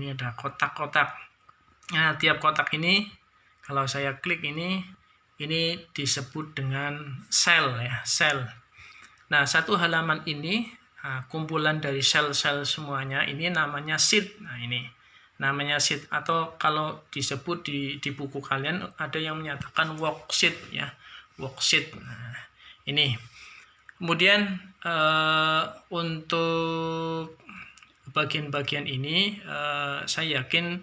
ini ada kotak-kotak. Nah, tiap kotak ini kalau saya klik ini disebut dengan sel ya, sel. Nah, satu halaman ini kumpulan dari sel-sel semuanya, ini namanya sheet. Nah, ini namanya sheet, atau kalau disebut di buku kalian ada yang menyatakan worksheet ya, worksheet. Nah, ini. Kemudian untuk bagian-bagian ini saya yakin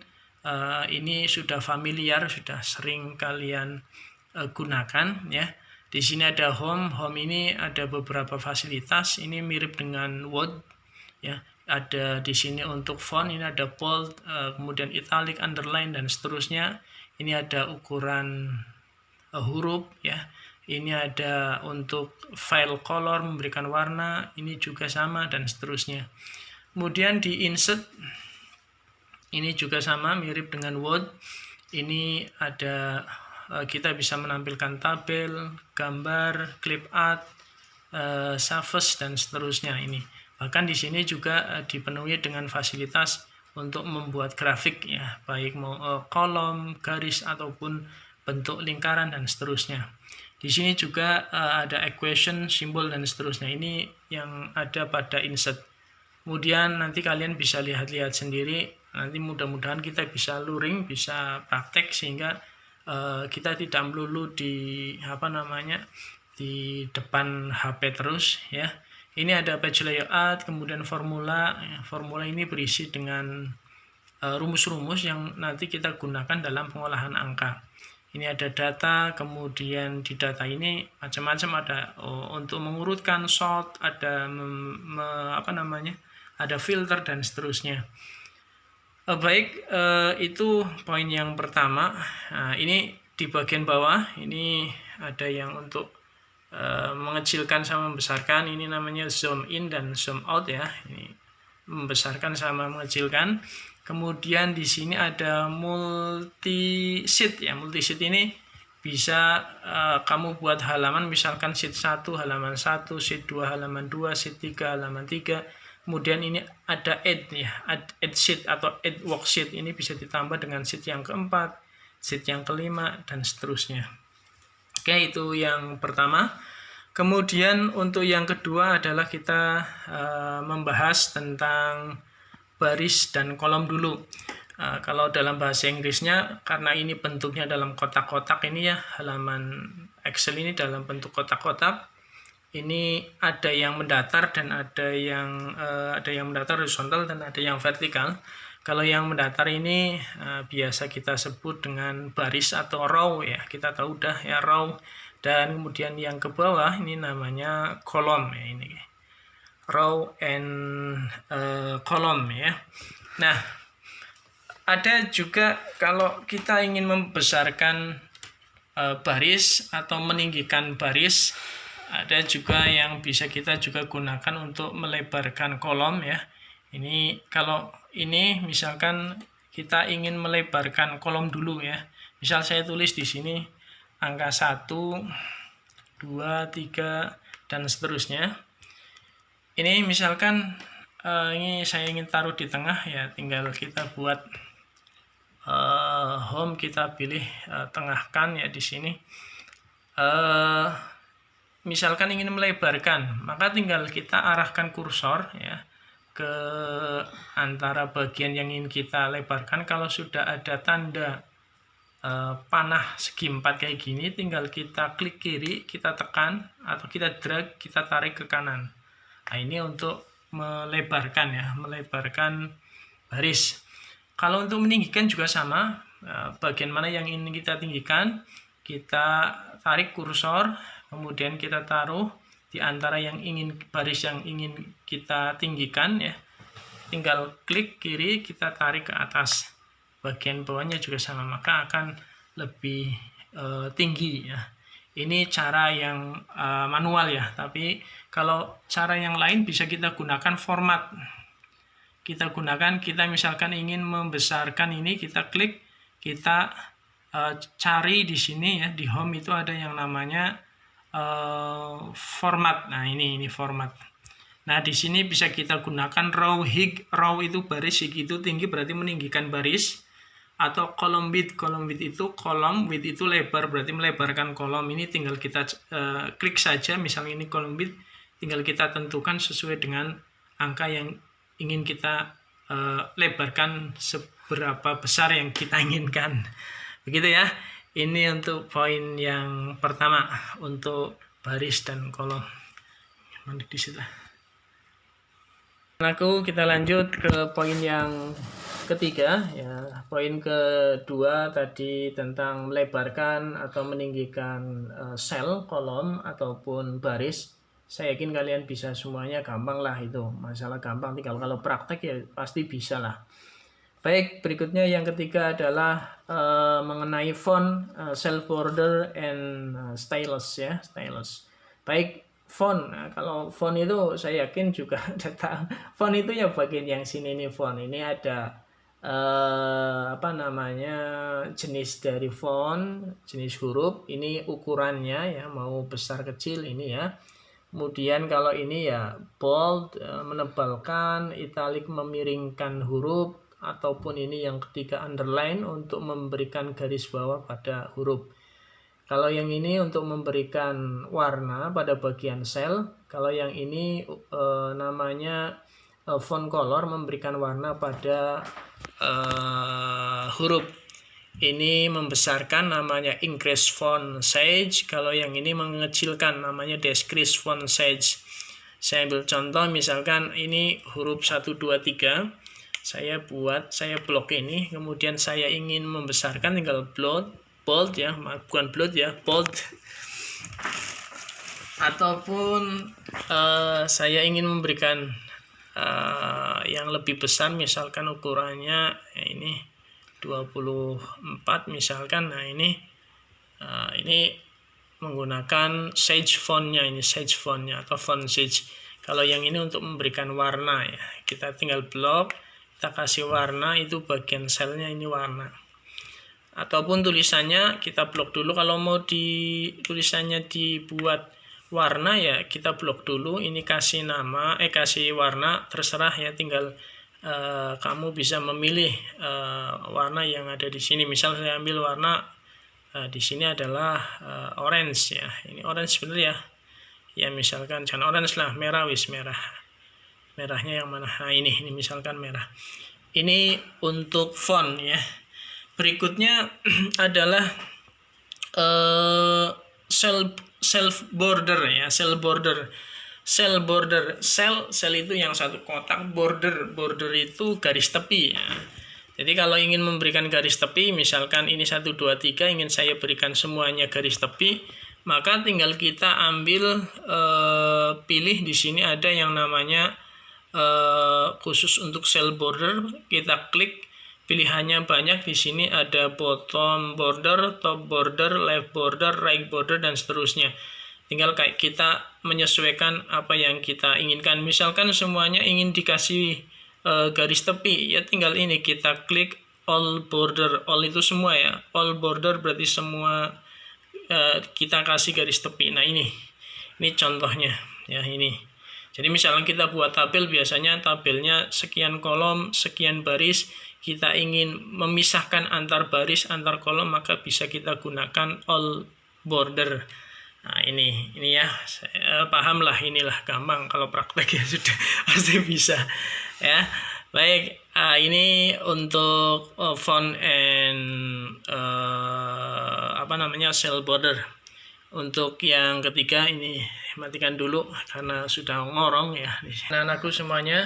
ini sudah familiar, sudah sering kalian gunakan ya. Di sini ada home ini ada beberapa fasilitas, ini mirip dengan Word ya. Ada di sini untuk font, ini ada bold, kemudian italic, underline dan seterusnya. Ini ada ukuran huruf ya. Ini ada untuk file color, memberikan warna, ini juga sama dan seterusnya. Kemudian di insert ini juga sama, mirip dengan Word. Ini ada kita bisa menampilkan tabel, gambar, clip art, Savage dan seterusnya ini. Bahkan di sini juga dipenuhi dengan fasilitas untuk membuat grafik ya, baik kolom, garis ataupun bentuk lingkaran dan seterusnya. Di sini juga ada equation, simbol dan seterusnya. Ini yang ada pada insert. Kemudian nanti kalian bisa lihat-lihat sendiri. Nanti mudah-mudahan kita bisa luring, bisa praktek sehingga kita tidak melulu di di depan HP terus ya. Ini ada page layout, kemudian formula. Formula ini berisi dengan rumus-rumus yang nanti kita gunakan dalam pengolahan angka. Ini ada data, kemudian di data ini macam-macam, ada untuk mengurutkan, sort, ada ada filter dan seterusnya. Baik, itu poin yang pertama. Nah, ini di bagian bawah ini ada yang untuk mengecilkan sama membesarkan, ini namanya zoom in dan zoom out ya. Ini membesarkan sama mengecilkan. Kemudian di sini ada multi sheet ya. Multi sheet ini bisa kamu buat halaman, misalkan sheet 1 halaman 1, sheet 2 halaman 2, sheet 3 halaman 3. Kemudian ini ada add ya, add sheet atau add worksheet, ini bisa ditambah dengan sheet yang keempat, sheet yang kelima dan seterusnya. Oke, itu yang pertama. Kemudian untuk yang kedua adalah kita membahas tentang baris dan kolom dulu. Kalau dalam bahasa Inggrisnya, karena ini bentuknya dalam kotak-kotak ini ya, halaman Excel ini dalam bentuk kotak-kotak. Ini ada yang mendatar dan ada yang mendatar horizontal dan ada yang vertikal. Kalau yang mendatar ini biasa kita sebut dengan baris atau row ya. Kita tahu dah ya row. Dan kemudian yang ke bawah ini namanya kolom ya, ini row and column ya. Nah, ada juga kalau kita ingin membesarkan baris atau meninggikan baris, ada juga yang bisa kita juga gunakan untuk melebarkan kolom ya. Ini kalau ini misalkan kita ingin melebarkan kolom dulu ya. Misal saya tulis di sini angka 1, 2, 3 dan seterusnya. Ini misalkan ini saya ingin taruh di tengah ya, tinggal kita buat home, kita pilih tengahkan ya di sini. Misalkan ingin melebarkan, maka tinggal kita arahkan kursor ya ke antara bagian yang ingin kita lebarkan. Kalau sudah ada tanda panah segi 4 kayak gini, tinggal kita klik kiri, kita tekan atau kita drag, kita tarik ke kanan. Nah, ini untuk melebarkan ya, melebarkan baris. Kalau untuk meninggikan juga sama, bagian mana yang ingin kita tinggikan, kita tarik kursor, kemudian kita taruh di antara baris yang ingin kita tinggikan ya. Tinggal klik kiri, kita tarik ke atas. Bagian bawahnya juga sama, maka akan lebih tinggi ya. Ini cara yang manual ya, tapi kalau cara yang lain bisa kita gunakan format. Kita misalkan ingin membesarkan ini, kita klik, kita cari di sini ya, di home itu ada yang namanya format. Nah, ini format. Nah, di sini bisa kita gunakan row hig. Row itu baris, hig itu tinggi berarti meninggikan baris. Atau column width. Column width itu kolom, width itu lebar berarti melebarkan kolom. Ini tinggal kita klik saja, misalnya ini column width, tinggal kita tentukan sesuai dengan angka yang ingin kita lebarkan seberapa besar yang kita inginkan. Begitu ya. Ini untuk poin yang pertama untuk baris dan kolom. Mana di situ. Kita lanjut ke poin yang ketiga ya. Poin kedua tadi tentang melebarkan atau meninggikan sel, kolom ataupun baris. Saya yakin kalian bisa semuanya, gampang lah itu. Masalah gampang, tinggal kalau praktek ya pasti bisa lah. Baik, berikutnya yang ketiga adalah mengenai font, cell border and stylus ya, stylus. Baik, font. Nah, kalau font itu saya yakin juga ada. Font itu ya bagian yang sini nih font. Ini ada jenis dari font, jenis huruf. Ini ukurannya ya, mau besar kecil ini ya. Kemudian kalau ini ya bold, menebalkan, italic memiringkan huruf, ataupun ini yang ketiga underline untuk memberikan garis bawah pada huruf. Kalau yang ini untuk memberikan warna pada bagian sel. Kalau yang ini namanya font color, memberikan warna pada huruf. Ini membesarkan namanya increase font size. Kalau yang ini mengecilkan namanya decrease font size. Saya ambil contoh, misalkan ini huruf 1, 2, 3. Saya blok ini, kemudian saya ingin membesarkan, tinggal bold ya, bukan bold ya, bold. Ataupun saya ingin memberikan yang lebih besar, misalkan ukurannya ya ini 24 misalkan. Nah ini menggunakan size fontnya, ini size fontnya atau font size. Kalau yang ini untuk memberikan warna ya, kita tinggal blok, kita kasih warna, itu bagian selnya ini warna. Ataupun tulisannya kita blok dulu, kalau mau tulisannya dibuat warna ya kita blok dulu, ini kasih nama, kasih warna, terserah ya, tinggal kamu bisa memilih warna yang ada di sini. Misal saya ambil warna di sini adalah orange ya, ini orange bener ya. Ya misalkan jangan orange lah, merah wis, merahnya yang mana? Nah ini misalkan merah. Ini untuk font ya. Berikutnya adalah cell border ya, cell border. Cell itu yang satu kotak, border itu garis tepi ya. Jadi kalau ingin memberikan garis tepi, misalkan ini 1, 2, 3, ingin saya berikan semuanya garis tepi, maka tinggal kita ambil pilih di sini ada yang namanya khusus untuk cell border, kita klik, pilihannya banyak. Di sini ada bottom border, top border, left border, right border, dan seterusnya. Tinggal kayak kita menyesuaikan apa yang kita inginkan. Misalkan semuanya ingin dikasih garis tepi, ya tinggal ini kita klik all border. All itu semua ya, all border berarti semua kita kasih garis tepi. Nah ini contohnya ya ini. Jadi misalnya kita buat tabel, biasanya tabelnya sekian kolom, sekian baris, kita ingin memisahkan antar baris, antar kolom, maka bisa kita gunakan all border. Nah ini ya, saya paham lah, inilah gampang, kalau praktek ya sudah pasti bisa ya. Baik, ini untuk font and cell border. Untuk yang ketiga ini matikan dulu karena sudah ngorong ya. Nah anakku semuanya,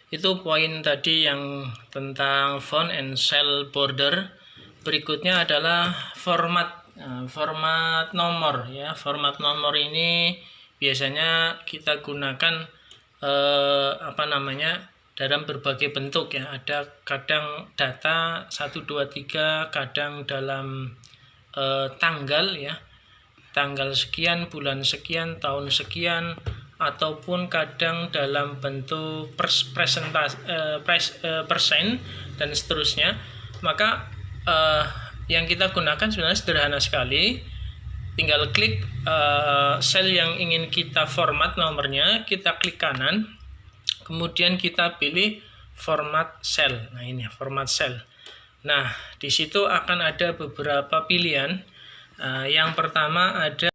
itu poin tadi yang tentang font and cell border. Berikutnya adalah format nomor ya. Format nomor ini biasanya kita gunakan dalam berbagai bentuk ya. Ada kadang data 1, 2, 3, kadang dalam tanggal ya, tanggal sekian, bulan sekian, tahun sekian, ataupun kadang dalam bentuk persen dan seterusnya. Maka yang kita gunakan sebenarnya sederhana sekali. tinggal klik sel yang ingin kita format nomornya, kita klik kanan, kemudian kita pilih format sel. Nah, ini format sel. Nah, di situ akan ada beberapa pilihan. Yang pertama ada